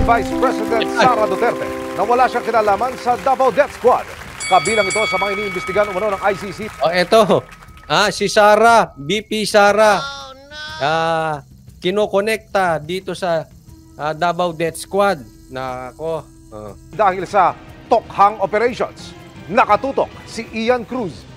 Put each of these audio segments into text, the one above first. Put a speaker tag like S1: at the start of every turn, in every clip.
S1: Vice President Sara Duterte na wala siyang kinalaman sa Davao Death Squad. Kabilang ito sa mga iniimbestigahan umano ng ICC.
S2: Eto. Si Sara, BP Sara. Kinokonekta dito sa Davao Death Squad. Nako.
S1: Dahil sa Tokhang Operations, nakatutok si Ian Cruz.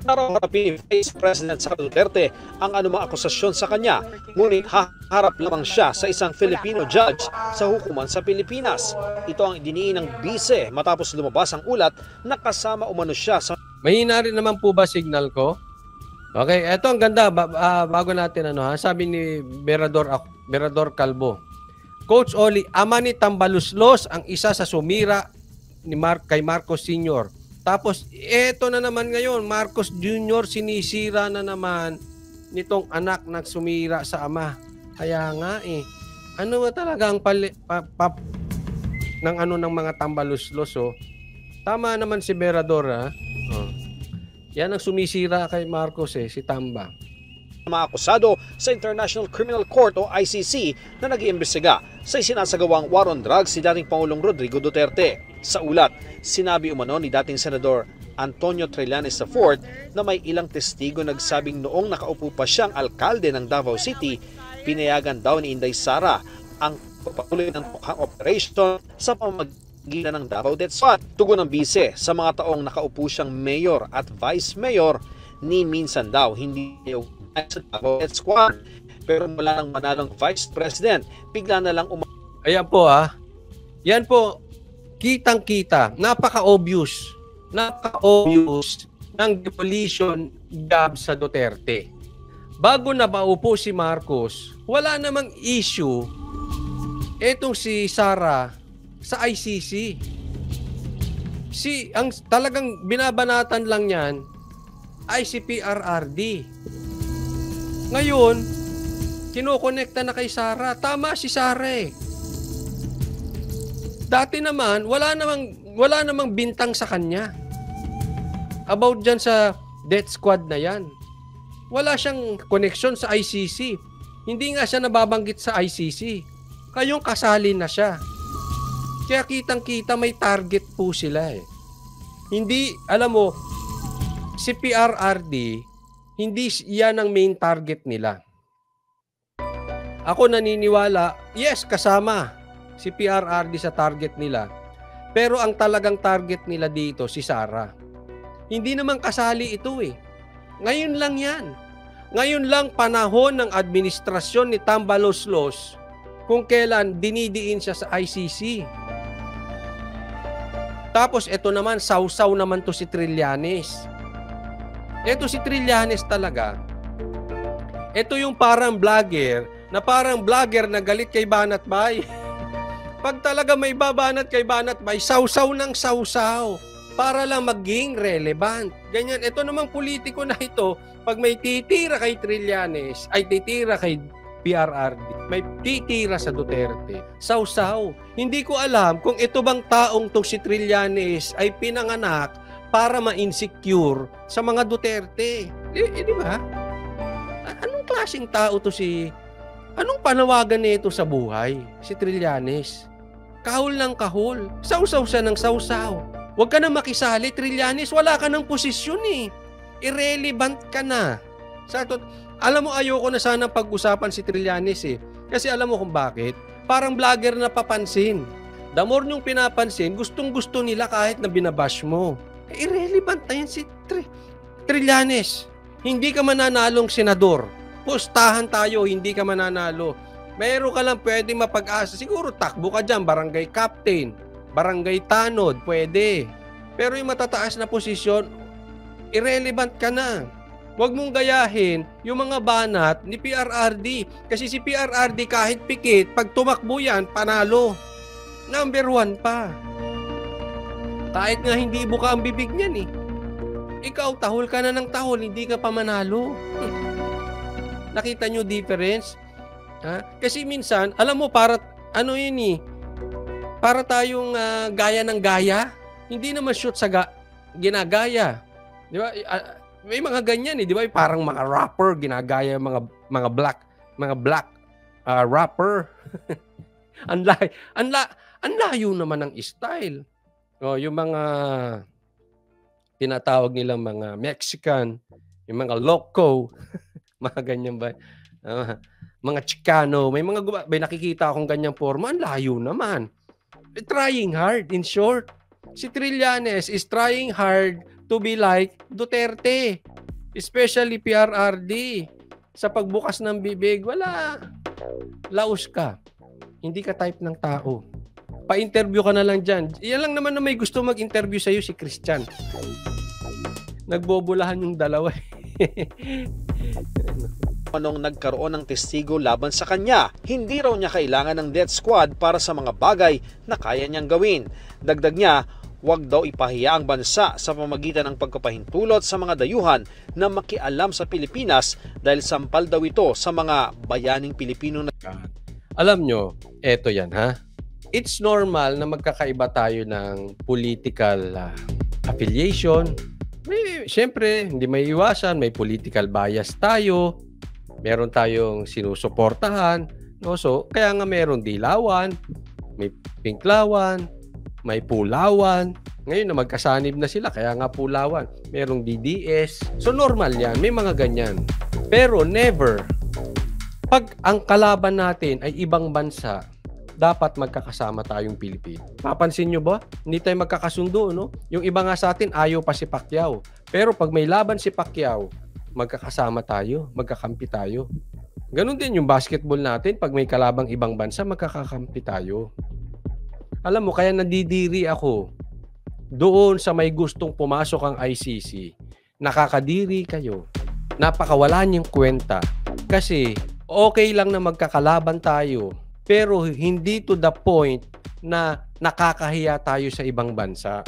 S3: Harapin Vice President Sara Duterte ang anumang akusasyon sa kanya, ngunit haharap lamang siya sa isang Filipino judge sa hukuman sa Pilipinas. Ito ang idiniin ng bise matapos lumabas ang ulat na kasama umano siya sa...
S2: Mahina rin naman po ba signal ko? Okay, eto ang ganda. Bago natin sabi ni Berador Calvo. Coach Oli, ama ni Tambaluslos ang isa sa sumira ni kay Marcos Sr. Tapos, eto na naman ngayon, Marcos Jr. sinisira na naman nitong anak na sumira sa ama. Kaya nga ano ba talaga ang ng mga Tambaluslos, Tama naman si Berador, Yan ang sumisira kay Marcos, si Tamba.
S3: Mga akusado sa International Criminal Court o ICC na nag-iimbestiga sa isinasagawang war on drugs si dating Pangulong Rodrigo Duterte. Sa ulat, sinabi umano ni dating Senador Antonio Trillanes IV na may ilang testigo nagsabing noong nakaupo pa siyang alkalde ng Davao City, pinayagan daw ni Inday Sara ang pagpatuloy ng Tokhang Operation sa pamamagitan ng Davao Death Squad. Tugon ng bise, sa mga taong nakaupo siyang mayor at vice mayor, ni minsan daw hindi sa Davao Death Squad. Pero mula nang manalong vice president, bigla na lang
S2: Ayan po Yan po, kitang-kita, napaka-obvious ng demolition job sa Duterte. Bago na maupo si Marcos, wala namang issue etong si Sara sa ICC. Ang talagang binabanatan lang yan ay si PRRD. Ngayon, kinokonekta na kay Sara. Tama si Sara Dati naman, wala namang bintang sa kanya. About dyan sa death squad na yan. Wala siyang connection sa ICC. Hindi nga siya nababanggit sa ICC. Kayong kasali na siya. Kaya kitang-kita may target po sila Hindi, alam mo, si PRRD, hindi yan ang main target nila. Ako naniniwala, yes, kasama si PRRD sa target nila. Pero ang talagang target nila dito, si Sara. Hindi naman kasali ito Ngayon lang yan. Ngayon lang panahon ng administrasyon ni Tambaluslos kung kailan dinidiin siya sa ICC. Tapos ito naman, sausaw naman to si Trillanes. Ito si Trillanes talaga. Ito yung parang vlogger na galit kay Banat Bay. Pag talaga may babanat kay Banat Bay, sausaw ng sausaw para lang maging relevant. Ganyan. Ito namang politiko na ito, pag may titira kay Trillanes, ay titira kay PRRD, may titira sa Duterte, sausaw. Hindi ko alam kung ito bang taong tong si Trillanes ay pinanganak para ma-insecure sa mga Duterte. Di ba? Anong klaseng tao to anong panawagan nito sa buhay? Si Trillanes. Kahul ng kahul. Sausaw siya ng sausaw. Huwag ka na makisali, Trillanes. Wala ka ng posisyon Irrelevant ka na. Alam mo, ayoko na sana pag-usapan si Trillanes Kasi alam mo kung bakit? Parang vlogger na papansin. The more niyong pinapansin, gustong-gusto nila kahit na binabash mo. Irrelevant na yan si Trillanes. Hindi ka mananalong senador. Pustahan tayo, hindi ka mananalo. Meron ka lang pwedeng mapag-asa. Siguro takbo ka dyan, barangay captain, barangay tanod, pwede. Pero yung matataas na posisyon, irrelevant ka na. Huwag mong gayahin yung mga banat ni PRRD. Kasi si PRRD kahit pikit, pag tumakbo yan, panalo. Number 1 pa. Kahit nga hindi buka ang bibig niyan Ikaw, tahol ka na ng tahol, hindi ka pa manalo. Nakita nyo difference? Kasi minsan, alam mo, para para tayong gaya ng gaya. Hindi naman shoot sa ginagaya. Di ba? May mga ganyan di ba? Parang mga rapper ginagaya mga black. rapper. Ang layo naman ng style. Oh, yung mga tinatawag nilang mga Mexican, yung mga loco, mga ganyan ba? Mga Chicano, may nakikita akong ganyang forma, ang layo naman. Trying hard, in short. Si Trillanes is trying hard to be like Duterte. Especially PRRD. Sa pagbukas ng bibig, wala. Laos ka. Hindi ka type ng tao. Pa-interview ka na lang dyan. Yan lang naman na may gusto mag-interview sa'yo, si Christian. Nagbobolahan yung dalawa.
S3: Anong nagkaroon ng testigo laban sa kanya. Hindi raw niya kailangan ng death squad para sa mga bagay na kaya niyang gawin. Dagdag niya, huwag daw ipahiya ang bansa sa pamagitan ng pagkapahintulot sa mga dayuhan na makialam sa Pilipinas dahil sampal daw ito sa mga bayaning Pilipino na...
S2: Alam nyo, eto yan ha. It's normal na magkakaiba tayo ng political affiliation. Siyempre, hindi may iwasan, may political bias tayo. Meron tayong sinusuportahan. No? So, kaya nga meron dilawan, may pinklawan, may pulawan. Ngayon na magkasanib na sila, kaya nga pulawan. Merong DDS. So, normal yan. May mga ganyan. Pero never, pag ang kalaban natin ay ibang bansa, dapat magkakasama tayong Pilipino. Papansin nyo ba? Hindi tayo magkakasundo, no? Yung iba nga sa atin, ayaw pa si Pacquiao. Pero pag may laban si Pacquiao, magkakasama tayo, magkakampi tayo. Ganon din yung basketball natin. Pag may kalabang ibang bansa, magkakakampi tayo. Alam mo, kaya nadidiri ako doon sa may gustong pumasok ang ICC. Nakakadiri kayo. Napakawala niyong kwenta. Kasi okay lang na magkakalaban tayo, pero hindi to the point na nakakahiya tayo sa ibang bansa.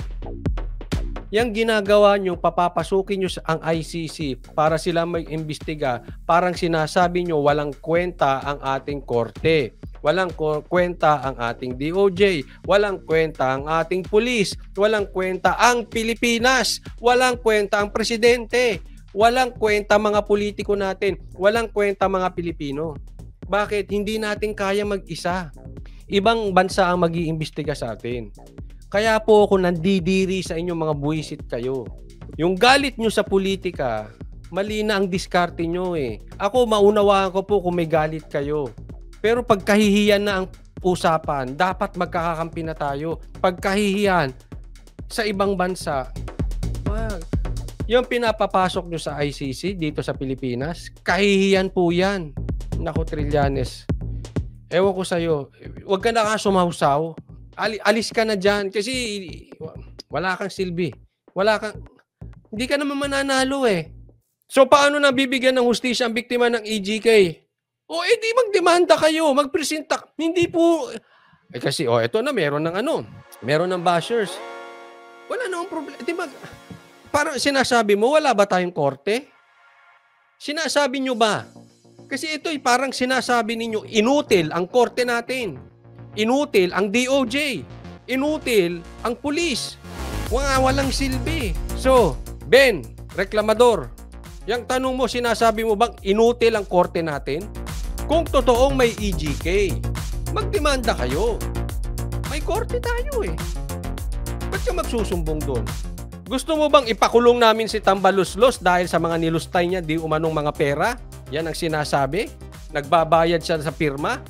S2: Yang ginagawa nyo, papapasukin nyo ang ICC para sila mag-imbestiga, parang sinasabi nyo walang kwenta ang ating korte, walang kwenta ang ating DOJ, walang kwenta ang ating pulis, walang kwenta ang Pilipinas, walang kwenta ang presidente, walang kwenta mga politiko natin, walang kwenta mga Pilipino. Bakit? Hindi natin kaya mag-isa. Ibang bansa ang mag-iimbestiga sa atin. Kaya po ako nandidiri sa inyong mga buwisit kayo. Yung galit nyo sa politika, mali na ang diskarte nyo eh. Ako, maunawaan ko po kung may galit kayo. Pero pagkahihiyan na ang usapan, dapat magkakakampi na tayo. Pagkahihiyan sa ibang bansa, wag. Yung pinapapasok nyo sa ICC dito sa Pilipinas, kahihiyan po yan. Naku, Trillanes. Ewan ko sa'yo, huwag ka na sumausaw. Alis ka na dyan kasi wala kang silbi. Hindi ka naman mananalo eh. So paano nabibigyan ng hustisya ang biktima ng EGK? O di magdemanda kayo, magpresenta. Hindi po. Kasi eto na, meron ng bashers. Wala namang problema. Parang sinasabi mo, wala ba tayong korte? Sinasabi nyo ba? Kasi ito parang sinasabi ninyo, inutil ang korte natin. Inutil ang DOJ. Inutil ang pulis. Walang silbi. So, Ben, reklamador, yung tanong mo, sinasabi mo bang inutil ang korte natin? Kung totoong may EGK, magdemanda kayo. May korte tayo eh. Ba't ka magsusumbong doon? Gusto mo bang ipakulong namin si Tambaluslos dahil sa mga nilustay niya di umanong mga pera? Yan ang sinasabi? Nagbabayad siya sa pirma?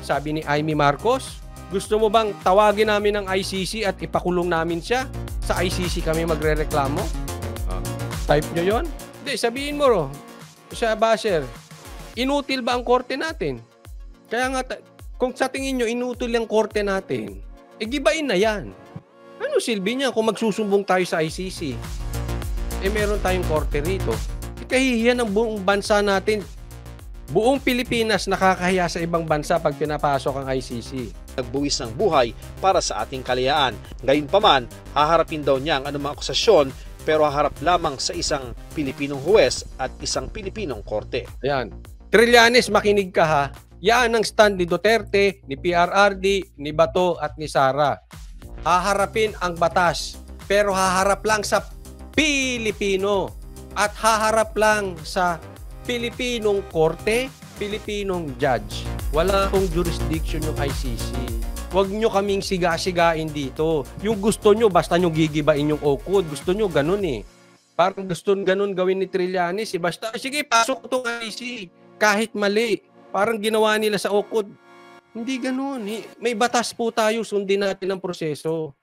S2: Sabi ni Amy Marcos, gusto mo bang tawagin namin ng ICC at ipakulong namin siya? Sa ICC kami magrereklamo? Type nyo yon? Hindi, sabihin mo siya basher, inutil ba ang korte natin? Kaya nga, kung sa tingin nyo inutil ang korte natin, gibain na yan. Ano silbi niya kung magsusumbong tayo sa ICC? Meron tayong korte rito. Kahihiyan ng buong bansa natin. Buong Pilipinas nakakahiya sa ibang bansa pag pinapasok ang ICC.
S3: Nagbuwis ng buhay para sa ating kalayaan. Gayunpaman, haharapin daw niya ang anumang akusasyon pero haharap lamang sa isang Pilipinong huwes at isang Pilipinong korte.
S2: Ayan. Trillanes, makinig ka ha. Yan ang stand ni Duterte, ni PRRD, ni Bato at ni Sara. Haharapin ang batas pero haharap lang sa Pilipino at haharap lang sa Pilipinong korte, Pilipinong judge. Wala pong jurisdiction yung ICC. Huwag nyo kaming siga-sigain dito. Yung gusto nyo, basta nyo gigibain yung OCOD. Gusto nyo ganun eh. Parang gusto ganun gawin ni Trillanes. Basta, sige, pasok itong ICC. Kahit mali. Parang ginawa nila sa OCOD. Hindi ganun. May batas po tayo. Sundin natin ang proseso.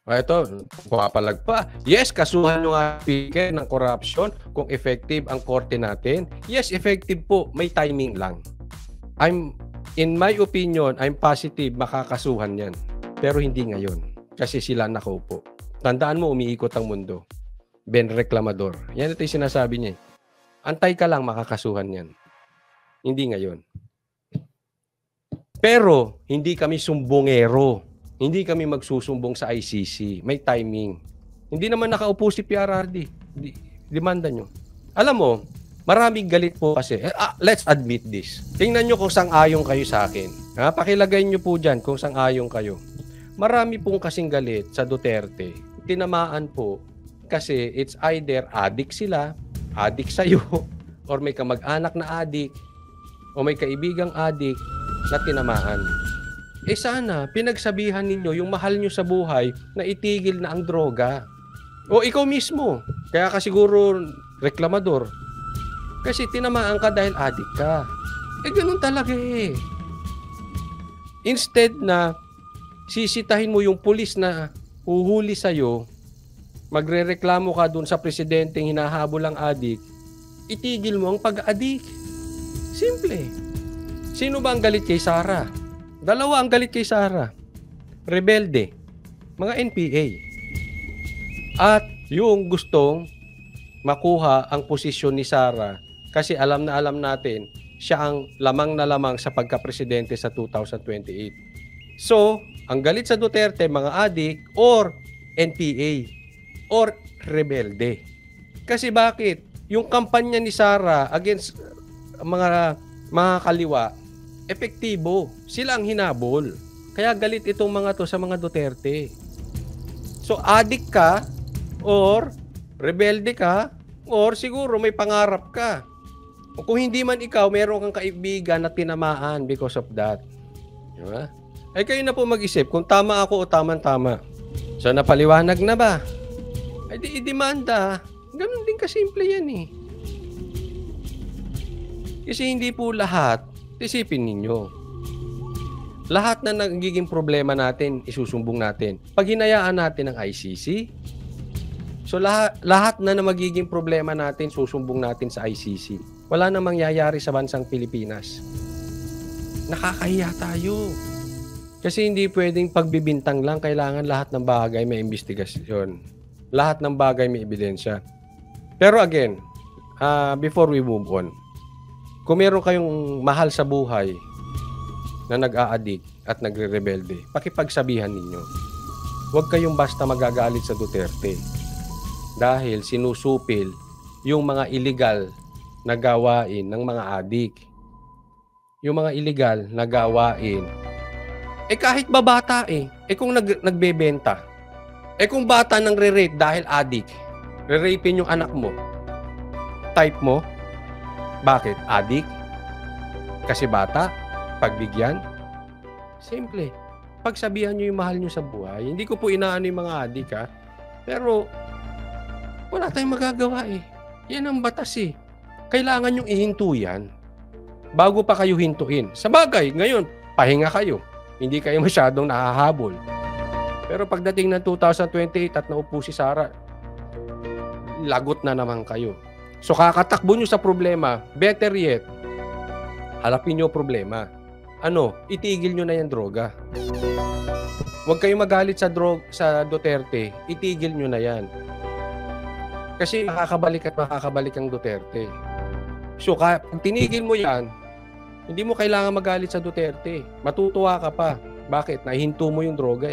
S2: Ito, pumapalag pa. Yes, kasuhan nyo nga speaker ng corruption kung effective ang korte natin. Yes, effective po. May timing lang. In my opinion, I'm positive makakasuhan yan. Pero hindi ngayon. Kasi sila nakaupo. Tandaan mo, umiikot ang mundo. Ben Reclamador. Yan ito yung sinasabi niya. Antay ka lang, makakasuhan yan. Hindi ngayon. Pero, hindi kami sumbongero. Hindi kami magsusumbong sa ICC. May timing. Hindi naman nakaupo si PRRD. Demanda nyo. Alam mo, maraming galit po kasi. Let's admit this. Tingnan nyo kung sang-ayon kayo sa akin. Pakilagay nyo po dyan kung sang-ayon kayo. Marami pong kasing galit sa Duterte. Tinamaan po kasi it's either addict sila, addict sa'yo, or may kamag-anak na addict, o may kaibigang addict na tinamaan. Sana, pinagsabihan ninyo yung mahal nyo sa buhay na itigil na ang droga. O ikaw mismo. Kaya ka siguro reklamador. Kasi tinamaan ka dahil addict ka. Ganun talaga eh. Instead na sisitahin mo yung pulis na uhuli sa'yo, magrereklamo ka dun sa presidenteng hinahabol ang addict, itigil mo ang pag-addict. Simple. Sino ba ang galit kay Sara? Dalawa ang galit kay Sara. Rebelde. Mga NPA. At yung gustong makuha ang posisyon ni Sara kasi alam na alam natin siya ang lamang na lamang sa pagka-presidente sa 2028. So, ang galit sa Duterte, mga adik or NPA or rebelde. Kasi bakit? Yung kampanya ni Sara against mga kaliwa, epektibo. Sila ang hinabol. Kaya galit itong mga to sa mga Duterte. So, adik ka or rebelde ka or siguro may pangarap ka. O kung hindi man ikaw, meron kang kaibigan na tinamaan because of that. Diba? Ay kayo na po mag-isip kung tama ako o tama-tama. So, napaliwanag na ba? Ay di i-demanda. Ganun din kasimple yan eh. Kasi hindi po lahat, isipin ninyo, lahat na nagiging problema natin, isusumbong natin. Pag hinayaan natin ang ICC, so lahat na magiging problema natin, susumbong natin sa ICC. Wala nang mangyayari sa bansang Pilipinas. Nakakahiya tayo. Kasi hindi pwedeng pagbibintang lang. Kailangan lahat ng bagay may investigasyon. Lahat ng bagay may ebidensya. Pero again, before we move on, kung meron kayong mahal sa buhay na nag-a-addict at nagre-rebelde, pakipagsabihan ninyo. Huwag kayong basta magagalit sa Duterte. Dahil sinusupil yung mga illegal na gawain ng mga adik. Yung mga illegal na gawain. Kahit ba bata kung nagbebenta. Kung bata nang re-rape dahil adik, re-rapein yung anak mo. Type mo, bakit? Adik? Kasi bata? Pagbigyan? Simple. Pagsabihan nyo yung mahal nyo sa buhay. Hindi ko po inaano yung mga adik Pero, wala tayong magagawa Yan ang batas Kailangan nyong ihinto yan bago pa kayo hintuin. Sa bagay, ngayon, pahinga kayo. Hindi kayo masyadong nahahabol. Pero pagdating ng 2028 at naupo si Sara, lagot na naman kayo. So kakatakbo nyo sa problema, better yet, harapin nyo problema. Itigil nyo na yung droga. Huwag kayong magalit sa Duterte, itigil nyo na yan. Kasi makakabalik at makakabalik ang Duterte. So, pag tinigil mo yan, hindi mo kailangan magalit sa Duterte. Matutuwa ka pa. Bakit? Nahinto mo yung droga